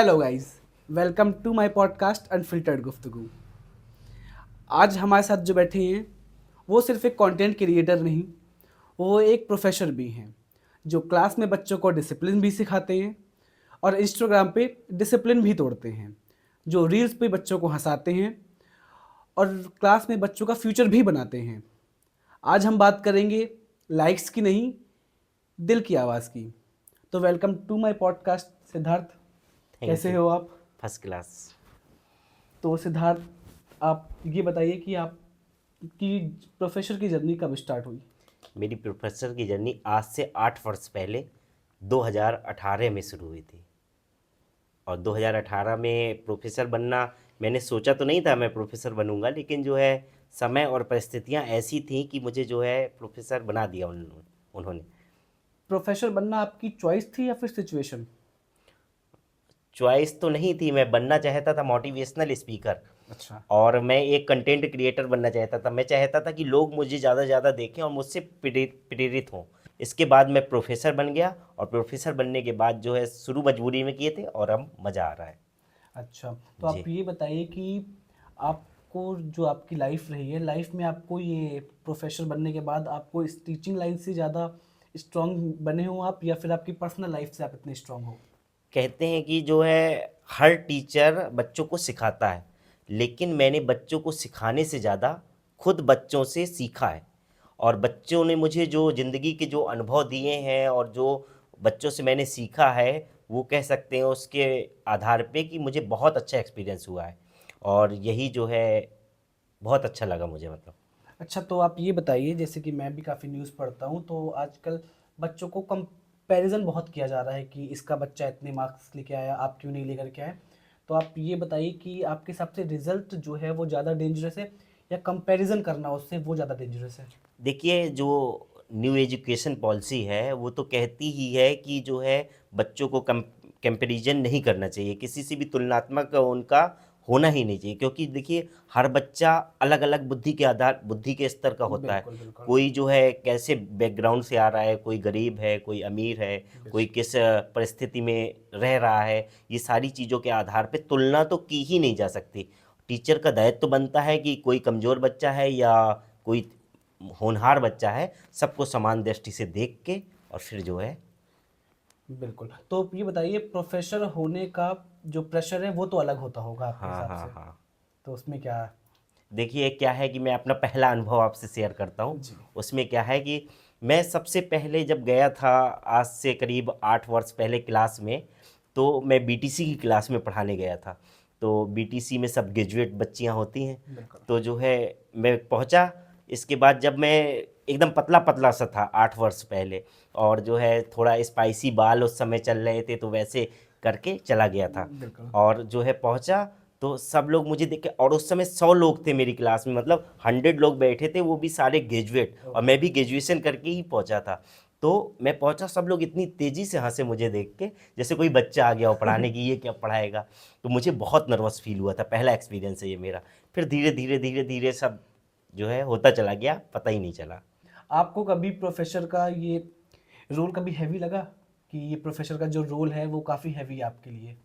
Hello guys, welcome to my podcast unfiltered Guftagu. आज हमारे साथ जो बैठे हैं वो सिर्फ एक कंटेंट क्रिएटर नहीं, वो एक प्रोफेसर भी हैं जो क्लास में बच्चों को डिसिप्लिन भी सिखाते हैं और इंस्टाग्राम पे डिसिप्लिन भी तोड़ते हैं, जो रील्स पे बच्चों को हंसाते हैं और क्लास में बच्चों का फ्यूचर भी बनाते हैं। आज हम बात करेंगे लाइक्स की नहीं, दिल की आवाज़ की। तो welcome to my podcast Siddharth. Thank कैसे यू। हो आप? First class. तो सिद्धार्थ, आप ये बताइए कि आपकी प्रोफेसर की जर्नी कब स्टार्ट हुई? मेरी प्रोफेसर की जर्नी आज से 8 वर्ष पहले 2018 में शुरू हुई थी। और 2018 में प्रोफेसर बनना, मैंने सोचा तो नहीं था मैं प्रोफेसर बनूंगा, लेकिन जो है समय और परिस्थितियां ऐसी थीं कि मुझे जो है प्रोफेसर बना दिया उन्होंने। प्रोफेसर बनना आपकी चॉइस थी या फिर सिचुएशन? चॉइस तो नहीं थी, मैं बनना चाहता था मोटिवेशनल स्पीकर। अच्छा। और मैं एक कंटेंट क्रिएटर बनना चाहता था। मैं चाहता था कि लोग मुझे ज़्यादा से ज़्यादा देखें और मुझसे प्रेरित हों। इसके बाद मैं प्रोफेसर बन गया, और प्रोफेसर बनने के बाद जो है शुरू मजबूरी में किए थे, और अब मज़ा आ रहा है। अच्छा, तो आप जी। ये बताइए कि आपको जो आपकी लाइफ रही है, लाइफ में आपको ये प्रोफेसर बनने के बाद आपको इस टीचिंग लाइन से ज़्यादा स्ट्रांग बने हो आप, या फिर आपकी पर्सनल लाइफ से आप इतने स्ट्रांग हो? कहते हैं कि जो है हर टीचर बच्चों को सिखाता है, लेकिन मैंने बच्चों को सिखाने से ज़्यादा खुद बच्चों से सीखा है। और बच्चों ने मुझे जो ज़िंदगी के जो अनुभव दिए हैं और जो बच्चों से मैंने सीखा है, वो कह सकते हैं उसके आधार पे कि मुझे बहुत अच्छा एक्सपीरियंस हुआ है। और यही जो है बहुत अच्छा लगा मुझे, मतलब। अच्छा, तो आप ये बताइए, जैसे कि मैं भी काफ़ी न्यूज़ पढ़ता हूँ, तो आजकल बच्चों को कंपैरिजन बहुत किया जा रहा है कि इसका बच्चा इतने मार्क्स लेके आया, आप क्यों नहीं लेकर के आए। तो आप ये बताइए कि आपके हिसाब से रिजल्ट जो है वो ज़्यादा डेंजरस है, या कंपैरिजन करना उससे वो ज़्यादा डेंजरस है? देखिए, जो न्यू एजुकेशन पॉलिसी है वो तो कहती ही है कि जो है बच्चों को कंपैरिजन नहीं करना चाहिए, किसी से भी तुलनात्मक उनका होना ही नहीं चाहिए। क्योंकि देखिए, हर बच्चा अलग अलग बुद्धि के स्तर का होता है। बिल्कुल, बिल्कुल। कोई जो है कैसे बैकग्राउंड से आ रहा है, कोई गरीब है, कोई अमीर है, कोई बेशक। किस परिस्थिति में रह रहा है, ये सारी चीज़ों के आधार पे तुलना तो की ही नहीं जा सकती। टीचर का दायित्व तो बनता है कि कोई कमज़ोर बच्चा है या कोई होनहार बच्चा है, सबको समान दृष्टि से देख के और फिर जो है। बिल्कुल, तो ये बताइए, प्रोफेसर होने का जो प्रेशर है वो तो अलग होता होगा आपके हाँ, हिसाब हाँ, से, हाँ। तो उसमें क्या? देखिए, क्या है कि मैं अपना पहला अनुभव आपसे शेयर करता हूँ। जी। उसमें क्या है कि मैं सबसे पहले जब गया था, आज से करीब 8 वर्ष पहले क्लास में, तो मैं बीटीसी की क्लास में पढ़ाने गया था। तो बीटीसी में सब ग्रेजुएट बच्चियाँ होती हैं। बिल्कुल। तो जो है मैं पहुँचा। इसके बाद जब मैं एकदम पतला-पतला सा था 8 वर्ष पहले, और जो है थोड़ा स्पाइसी बाल उस समय चल रहे थे, तो वैसे करके चला गया था। बिल्कुल। और जो है पहुँचा, तो सब लोग मुझे देख के, और उस समय 100 लोग थे मेरी क्लास में, मतलब 100 लोग बैठे थे, वो भी सारे ग्रेजुएट, और मैं भी ग्रेजुएशन करके ही पहुंचा था। तो मैं पहुंचा, सब लोग इतनी तेज़ी से हंसे मुझे देख के, जैसे कोई बच्चा आ गया हो पढ़ाने की, ये क्या पढ़ाएगा। तो मुझे बहुत नर्वस फील हुआ था, पहला एक्सपीरियंस है ये मेरा। फिर धीरे धीरे धीरे धीरे सब जो है होता चला गया, पता ही नहीं चला। आपको कभी प्रोफेसर का ये रोल कभी हैवी लगा, कि ये प्रोफेसर का जो रोल है वो काफ़ी हैवी है आपके लिए?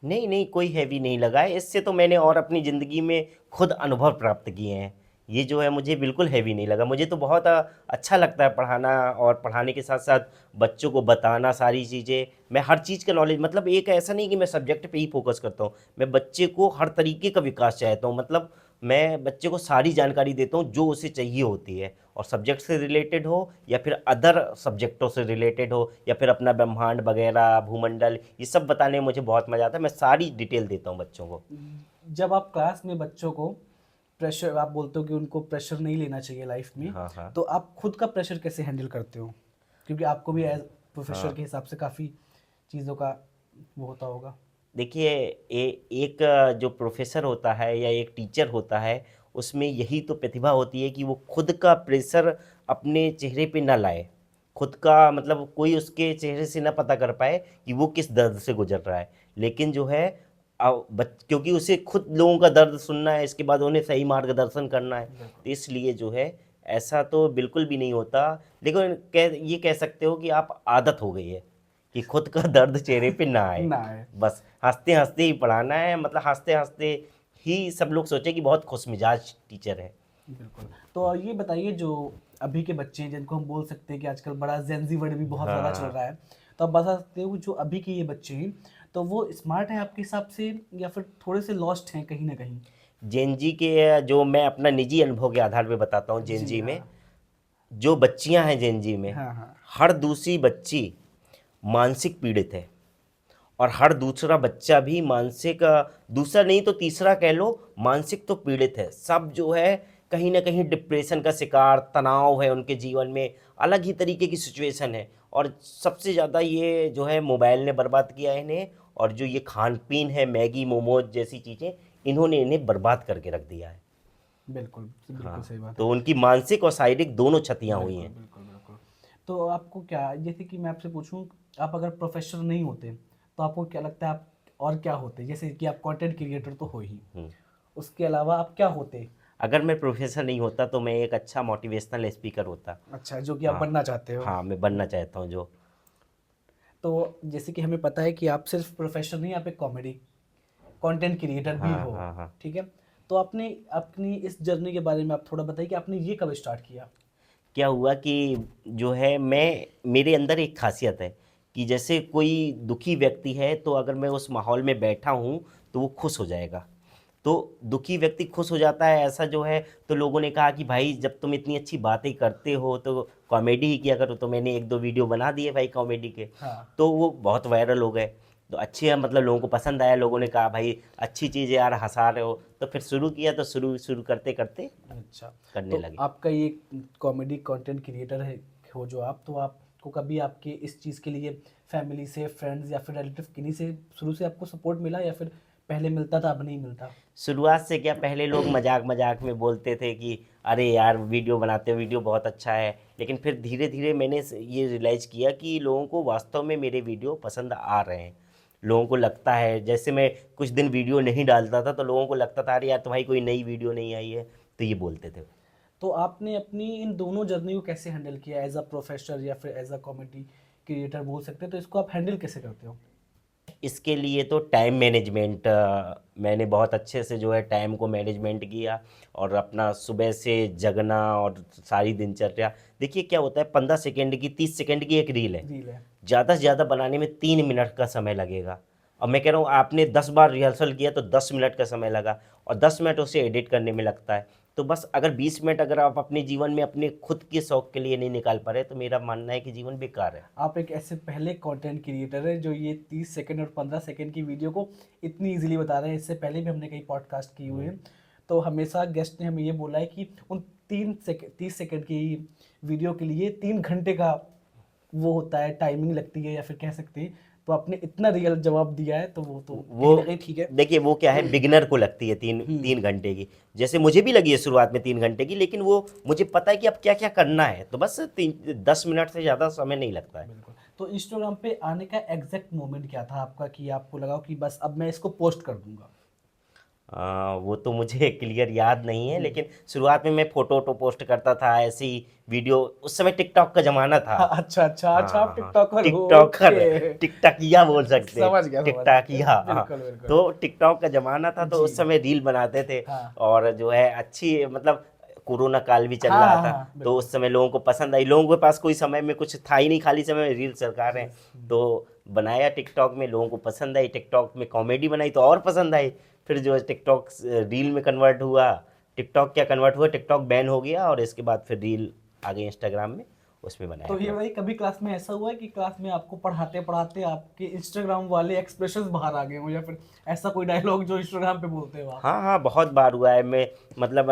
नहीं, नहीं, कोई हैवी नहीं लगा है। इससे तो मैंने और अपनी ज़िंदगी में खुद अनुभव प्राप्त किए हैं। ये जो है मुझे बिल्कुल हैवी नहीं लगा। मुझे तो बहुत अच्छा लगता है पढ़ाना, और पढ़ाने के साथ-साथ बच्चों को बताना सारी चीज़ें। मैं हर चीज़ का नॉलेज, मतलब एक ऐसा नहीं कि मैं सब्जेक्ट पे ही फ़ोकस करता हूँ। मैं बच्चे को हर तरीके का विकास चाहता हूँ। मतलब मैं बच्चे को सारी जानकारी देता हूँ जो उसे चाहिए होती है, और सब्जेक्ट से रिलेटेड हो या फिर अदर सब्जेक्टों से रिलेटेड हो, या फिर अपना ब्रह्मांड वगैरह, भूमंडल, ये सब बताने में मुझे बहुत मज़ा आता है। मैं सारी डिटेल देता हूँ बच्चों को। जब आप क्लास में बच्चों को प्रेशर, आप बोलते हो कि उनको प्रेशर नहीं लेना चाहिए लाइफ में, हाँ, हाँ। तो आप खुद का प्रेशर कैसे हैंडल करते हो? क्योंकि आपको भी एज प्रोफेसर हाँ। के हिसाब से काफ़ी चीज़ों का वो होता होगा। देखिए, एक जो प्रोफेसर होता है या एक टीचर होता है, उसमें यही तो प्रतिभा होती है कि वो खुद का प्रेशर अपने चेहरे पे ना लाए। खुद का मतलब कोई उसके चेहरे से ना पता कर पाए कि वो किस दर्द से गुजर रहा है। लेकिन जो है क्योंकि उसे खुद लोगों का दर्द सुनना है, इसके बाद उन्हें सही मार्गदर्शन करना है। बिल्कुल। तो इसलिए जो है ऐसा तो बिल्कुल भी नहीं होता। लेकिन ये कह सकते हो कि आप आदत हो गई है कि खुद का दर्द चेहरे पे ना आए। ना आए। बस हंसते हंसते ही पढ़ाना है, मतलब हंसते हंसते ही सब लोग सोचे कि बहुत खुशमिजाज टीचर है। बिल्कुल। तो ये बताइए, जो अभी के बच्चे हैं जिनको हम बोल सकते हैं कि आजकल बड़ा जेनजी वर्ड भी बहुत ज़्यादा चल हाँ। रहा है, तो आप बता सकते हो जो अभी के ये बच्चे हैं, तो वो स्मार्ट हैं आपके हिसाब से या फिर थोड़े से लॉस्ट हैं कहीं ना कहीं? जेनजी के जो मैं अपना निजी अनुभव के आधार पे बताता हूँ, जी जेनजी हाँ। में जो बच्चियां हैं जेनजी में, हाँ हाँ। हर दूसरी बच्ची मानसिक पीड़ित है, और हर दूसरा बच्चा भी मानसिक, दूसरा नहीं तो तीसरा कह लो, मानसिक तो पीड़ित है। सब जो है कहीं ना कहीं डिप्रेशन का शिकार, तनाव है उनके जीवन में, अलग ही तरीके की सिचुएशन है। और सबसे ज़्यादा ये जो है मोबाइल ने बर्बाद किया है इन्हें, और जो ये खान पीन है, मैगी मोमोज जैसी चीज़ें, इन्होंने इन्हें बर्बाद करके रख दिया है। बिल्कुल बिल्कुल हाँ, सही बात है। तो उनकी मानसिक और शारीरिक दोनों क्षतियाँ हुई बिल्कुल हैं। बिल्कुल बिल्कुल। तो आपको क्या, जैसे कि मैं आपसे पूछूं, आप अगर प्रोफेसर नहीं होते तो आपको क्या लगता है आप और क्या होते? जैसे कि आप कंटेंट क्रिएटर तो हो ही, हम्म। उसके अलावा आप क्या होते? अगर मैं प्रोफेसर नहीं होता तो मैं एक अच्छा मोटिवेशनल स्पीकर होता। अच्छा, जो कि आप हाँ। बनना चाहते हो। हाँ, मैं बनना चाहता हूँ जो। तो जैसे कि हमें पता है कि आप सिर्फ प्रोफेशनल नहीं, आप एक कॉमेडी कंटेंट क्रिएटर भी हाँ हो, हाँ हाँ। ठीक है? तो आपने अपनी इस जर्नी के बारे में आप थोड़ा बताइए कि आपने ये कब स्टार्ट किया? क्या हुआ कि जो है मैं, मेरे अंदर एक खासियत है कि जैसे कोई दुखी व्यक्ति है तो अगर मैं उस माहौल में बैठा हूँ तो वो खुश हो जाएगा। तो दुखी व्यक्ति खुश हो जाता है, ऐसा जो है। तो लोगों ने कहा कि भाई जब तुम इतनी अच्छी बातें करते हो तो कॉमेडी ही किया करो। तो मैंने एक दो वीडियो बना दिए भाई कॉमेडी के, हाँ। तो वो बहुत वायरल हो गए। तो अच्छे हैं, मतलब लोगों को पसंद आया, लोगों ने कहा भाई अच्छी चीज़ है यार, हंसा रहे हो। तो फिर शुरू किया, तो शुरू शुरू करते करते अच्छा। करने तो लगे। आपका ये कॉमेडी कंटेंट क्रिएटर है, हो जो आप, तो आपको कभी आपके इस चीज़ के लिए फैमिली से, फ्रेंड्स या फिर रिलेटिव किन्हीं से शुरू से आपको सपोर्ट मिला, या फिर पहले मिलता था अब नहीं मिलता? शुरुआत से क्या, पहले लोग मजाक मजाक में बोलते थे कि अरे यार वीडियो बनाते हो, वीडियो बहुत अच्छा है। लेकिन फिर धीरे धीरे मैंने ये रियलाइज़ किया कि लोगों को वास्तव में मेरे वीडियो पसंद आ रहे हैं। लोगों को लगता है, जैसे मैं कुछ दिन वीडियो नहीं डालता था तो लोगों को लगता था अरे यार तुम्हारी कोई नई वीडियो नहीं आई है, तो ये बोलते थे। तो आपने अपनी इन दोनों जर्नी को कैसे हैंडल किया, एज अ प्रोफेसर या फिर एज अ कॉमेडी क्रिएटर बोल सकते हैं, तो इसको आप हैंडल कैसे करते हो? इसके लिए तो टाइम मैनेजमेंट, मैंने बहुत अच्छे से जो है टाइम को मैनेजमेंट किया, और अपना सुबह से जगना और सारी दिनचर्या। देखिए क्या होता है, 15 सेकेंड की, 30 सेकेंड की एक रील है, रील है। ज़्यादा से ज़्यादा बनाने में 3 मिनट का समय लगेगा। अब मैं कह रहा हूँ आपने 10 बार रिहर्सल किया तो 10 मिनट का समय लगा, और 10 मिनट उसे एडिट करने में लगता है। तो बस अगर 20 मिनट अगर आप अपने जीवन में अपने खुद के शौक के लिए नहीं निकाल पा रहे तो मेरा मानना है कि जीवन बेकार है। आप एक ऐसे पहले कंटेंट क्रिएटर है जो ये 30 सेकंड और 15 सेकंड की वीडियो को इतनी इजीली बता रहे हैं। इससे पहले भी हमने कई पॉडकास्ट किए हुए हैं, तो हमेशा गेस्ट ने हमें ये बोला है कि उन 30 सेकंड की वीडियो के लिए 3 घंटे का वो होता है, टाइमिंग लगती है, या फिर कह सकते हैं। तो आपने इतना रियल जवाब दिया है, तो वो तो वो कहीं ना कहीं ठीक है। देखिए वो क्या है, बिगिनर को लगती है तीन हम्म। 3 घंटे की। जैसे मुझे भी लगी है शुरुआत में 3 घंटे की, लेकिन वो मुझे पता है कि अब क्या क्या करना है, तो बस 10 मिनट से ज़्यादा समय नहीं लगता है। बिल्कुल। तो इंस्टाग्राम पे आने का एग्जैक्ट मोमेंट क्या था आपका कि आपको लगा कि बस अब मैं इसको पोस्ट कर दूंगा? वो तो मुझे क्लियर याद नहीं है, हम्म। लेकिन शुरुआत में मैं फ़ोटो वोटो पोस्ट करता था, ऐसी वीडियो। उस समय टिकटॉक का ज़माना था। हाँ, अच्छा अच्छा हाँ अच्छा, आप हाँ हाँ, टिकटॉकर हो, टिकटॉकर, ओके। टिकटकिया बोल सकते हैं, समझ गया समझ गया, टिकटकिया, हाँ। बिल्कुल बिल्कुल। तो टिकटॉक का ज़माना था, तो जी। उस समय रील बनाते थे। हाँ और जो है अच्छी, मतलब कोरोना काल भी चल हाँ रहा हाँ था, हाँ, तो बिल्कुल। उस समय लोगों को पसंद आई। लोगों के पास कोई समय में कुछ था ही नहीं, खाली समय में रील सरकार है, तो बनाया टिकटॉक में, लोगों को पसंद आई। टिकटॉक में कॉमेडी बनाई तो और पसंद आई। फिर जो है टिकटॉक रील में कन्वर्ट हुआ। टिकटॉक क्या कन्वर्ट हुआ, टिकटॉक बैन हो गया, और इसके बाद फिर रील आ गई इंस्टाग्राम में, उसमें बनाया तो ये अपना। बताइए, कभी क्लास में ऐसा हुआ है कि क्लास में आपको पढ़ाते पढ़ाते आपके इंस्टाग्राम वाले एक्सप्रेशंस बाहर आ गए हो, या फिर ऐसा कोई डायलॉग जो इंस्टाग्राम पे बोलते हो आप? हाँ हाँ, बहुत बार हुआ है। मैं मतलब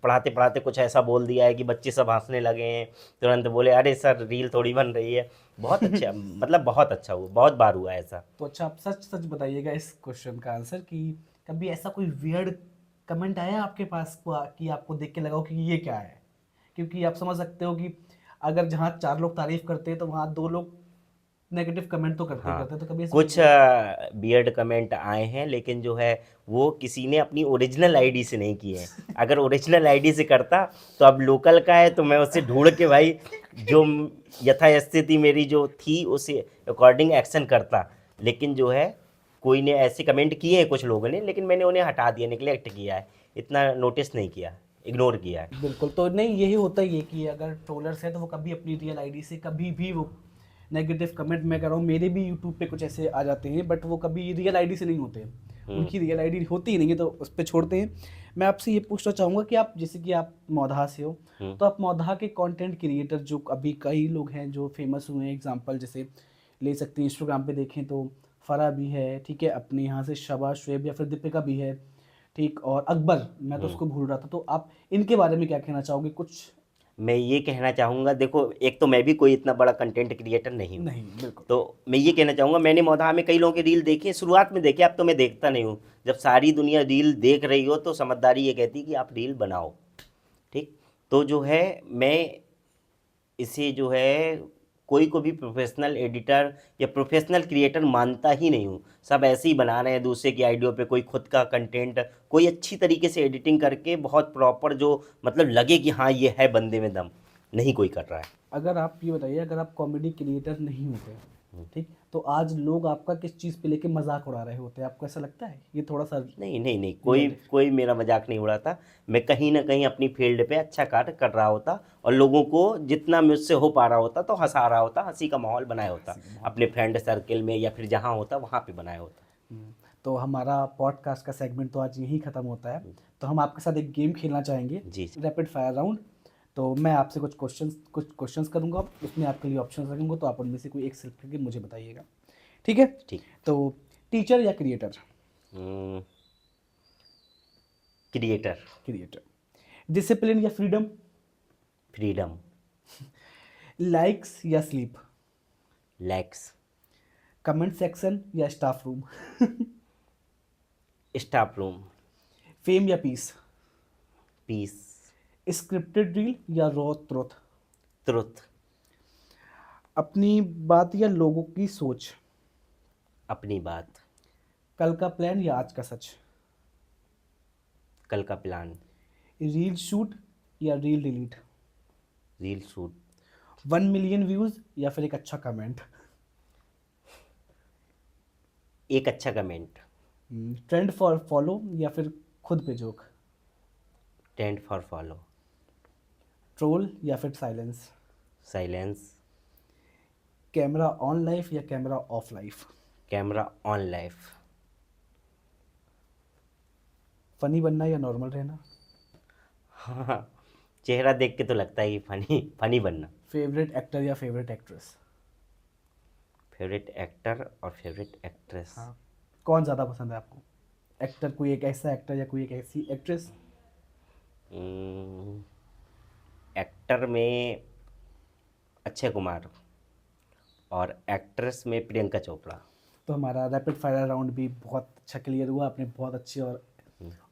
पढ़ाते पढ़ाते कुछ ऐसा बोल दिया है कि बच्चे सब हंसने लगे हैं, तुरंत बोले अरे सर रील थोड़ी बन रही है। बहुत अच्छा, मतलब बहुत अच्छा हुआ, बहुत बार हुआ है ऐसा। तो अच्छा, आप सच सच बताइएगा इस क्वेश्चन का आंसर कि कभी ऐसा कोई वियर्ड कमेंट आया आपके पास कि आपको देख के लगा हो कि ये क्या है? क्योंकि आप समझ सकते हो कि अगर जहाँ 4 लोग तारीफ करते हैं तो वहाँ 2 लोग नेगेटिव कमेंट तो करते ही हाँ, करते हैं, तो कभी ऐसा कुछ बियर्ड कमेंट आए हैं, लेकिन जो है वो किसी ने अपनी ओरिजिनल आईडी से नहीं किए हैं। अगर ओरिजिनल आईडी से करता तो अब लोकल का है तो मैं उससे ढूंढ के भाई जो यथास्थिति मेरी जो थी उसे अकॉर्डिंग एक्शन करता। लेकिन जो है कोई ने ऐसे कमेंट किए हैं कुछ लोगों ने, लेकिन मैंने उन्हें हटा दिया, निगलेक्ट किया है, इतना नोटिस नहीं किया, इग्नोर किया है। बिल्कुल, तो नहीं यही होता ही है कि अगर ट्रोलर्स है तो वो कभी अपनी रियल आईडी से कभी भी वो नेगेटिव कमेंट, मैं कह रहा हूँ मेरे भी यूट्यूब पे कुछ ऐसे आ जाते हैं, बट वो कभी रियल आईडी से नहीं होते हैं, उनकी रियल आईडी होती ही नहीं है, तो उस पर छोड़ते हैं। मैं आपसे ये पूछना चाहूँगा कि आप, जैसे कि आप मौधा से हो, तो आप मौधा के कंटेंट क्रिएटर जो अभी कई लोग हैं जो फेमस हुए हैं, एग्जांपल जैसे ले सकते हैं, इंस्टाग्राम पे देखें तो फरा भी है, ठीक है, अपने यहाँ से शबा शुएब या फिर दीपिका भी है, ठीक, और अकबर, मैं तो उसको भूल रहा था, तो आप इनके बारे में क्या कहना चाहोगे कुछ? मैं ये कहना चाहूँगा, देखो एक तो मैं भी कोई इतना बड़ा कंटेंट क्रिएटर नहीं हूँ, नहीं, बिल्कुल। तो मैं ये कहना चाहूँगा मैंने मौधा में कई लोगों के रील देखे, शुरुआत में देखे, अब तो मैं देखता नहीं हूँ। जब सारी दुनिया रील देख रही हो तो समझदारी ये कहती कि आप रील बनाओ, ठीक। तो जो है मैं इसे जो है कोई को भी प्रोफेशनल एडिटर या प्रोफेशनल क्रिएटर मानता ही नहीं हूँ। सब ऐसे ही बना रहे हैं दूसरे की आइडियो पे, कोई खुद का कंटेंट, कोई अच्छी तरीके से एडिटिंग करके बहुत प्रॉपर जो मतलब लगे कि हाँ ये है बंदे में दम, नहीं कोई कर रहा है। अगर आप ये बताइए, अगर आप कॉमेडी क्रिएटर नहीं होते, ठीक, तो आज लोग आपका किस चीज़ पे लेके मजाक उड़ा रहे होते, आपको ऐसा लगता है? ये थोड़ा सा नहीं नहीं नहीं, कोई मेरा मजाक नहीं उड़ाता। मैं कहीं ना कहीं अपनी फील्ड पे अच्छा कार्य कर रहा होता और लोगों को जितना मुझसे हो पा रहा होता तो हंसा रहा होता, हंसी का माहौल बनाया होता, अपने फ्रेंड सर्कल में या फिर जहाँ होता वहाँ पे बनाया होता। तो हमारा पॉडकास्ट का सेगमेंट तो आज यही ख़त्म होता है, तो हम आपके साथ एक गेम खेलना चाहेंगे, जी जी। Rapid fire round. तो मैं आपसे कुछ क्वेश्चंस करूंगा, उसमें आपके लिए ऑप्शंस रखूंगा, तो आप उनमें से कोई एक सिलेक्ट करके मुझे बताइएगा, ठीक है? ठीक। तो टीचर या क्रिएटर? क्रिएटर। क्रिएटर। डिसिप्लिन या फ्रीडम? फ्रीडम। लाइक्स या स्लीप? लैक्स। कमेंट सेक्शन या staff room? Staff room. Fame या पीस? पीस। स्क्रिप्टेड रील या रॉ ट्रुथ? ट्रुथ। अपनी बात या लोगों की सोच? अपनी बात। कल का प्लान या आज का सच? कल का प्लान। रील शूट या reel delete? Reel shoot. 1 million views या फिर एक अच्छा कमेंट? एक अच्छा कमेंट। ट्रेंड फॉर फॉलो या फिर खुद पे joke? Trend for follow. Troll या फिर silence? Silence. Camera on life या camera off life? Camera on life. Funny बनना या नॉर्मल रहना? हाँ, चेहरा देख के तो लगता है कि फनी फनी बनना। फेवरेट एक्टर या फेवरेट एक्ट्रेस? फेवरेट एक्टर और फेवरेट एक्ट्रेस। हाँ, कौन ज़्यादा पसंद है आपको? एक्टर, कोई एक ऐसा एक्टर या कोई एक ऐसी एक्ट्रेस? एक्टर में अक्षय कुमार और एक्ट्रेस में प्रियंका चोपड़ा। तो हमारा रैपिड फायर राउंड भी बहुत अच्छा क्लियर हुआ, आपने बहुत अच्छे और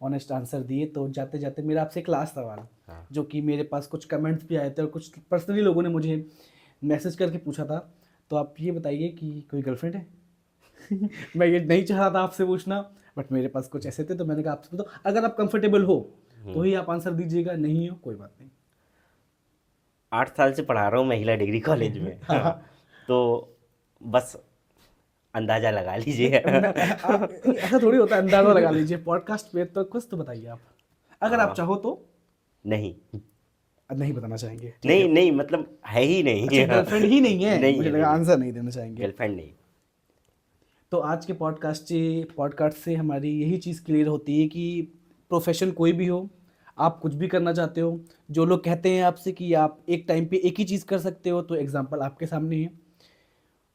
ऑनेस्ट आंसर दिए। तो जाते जाते मेरा आपसे एक लास्ट सवाल, हाँ। जो कि मेरे पास कुछ कमेंट्स भी आए थे और कुछ पर्सनली लोगों ने मुझे मैसेज करके पूछा था, तो आप ये बताइए कि कोई गर्लफ्रेंड है? मैं ये नहीं चाह रहा था आपसे पूछना, बट मेरे पास कुछ ऐसे थे तो मैंने कहा आपसे पूछो, अगर आप कंफर्टेबल हो तो ही आप आंसर दीजिएगा, नहीं हो कोई बात नहीं। 8 साल से पढ़ा रहा हूँ महिला डिग्री कॉलेज में। तो बस अंदाजा लगा लीजिए। ऐसा थोड़ी होता है, अंदाजा लगा लीजिए पॉडकास्ट पे, तो कुछ तो बताइए आप, अगर आप चाहो तो। नहीं नहीं बताना चाहेंगे? नहीं नहीं, मतलब है ही नहीं। गर्लफ्रेंड ही नहीं है? नहीं मुझे है, लगा नहीं। आंसर नहीं देना चाहेंगे। गर्लफ्रेंड नहीं। तो आज के पॉडकास्ट से हमारी यही चीज़ क्लियर होती है कि प्रोफेशन कोई भी हो, आप कुछ भी करना चाहते हो, जो लोग कहते हैं आपसे कि आप एक टाइम पे एक ही चीज़ कर सकते हो, तो एग्जांपल आपके सामने है,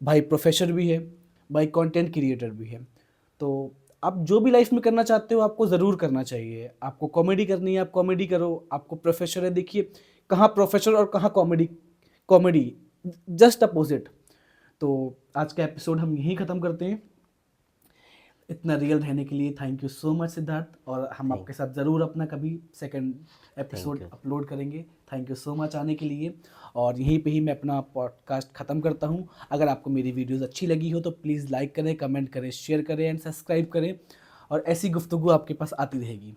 भाई प्रोफेसर भी है, भाई कंटेंट क्रिएटर भी है। तो आप जो भी लाइफ में करना चाहते हो आपको ज़रूर करना चाहिए। आपको कॉमेडी करनी है, आप कॉमेडी करो। आपको प्रोफेसर है, देखिए कहाँ प्रोफेसर और कहाँ कॉमेडी जस्ट अपोजिट। तो आज का एपिसोड हम यहीं ख़त्म करते हैं। इतना रियल रहने के लिए thank you so much Siddharth, और हम थैंक आपके साथ ज़रूर अपना कभी सेकंड एपिसोड you. अपलोड करेंगे। थैंक यू सो मच आने के लिए, और यहीं पे ही मैं अपना पॉडकास्ट ख़त्म करता हूँ। अगर आपको मेरी वीडियोज़ अच्छी लगी हो तो प्लीज़ लाइक करें, कमेंट करें, शेयर करें एंड सब्सक्राइब करें, और ऐसी गुफ्तगू आपके पास आती रहेगी।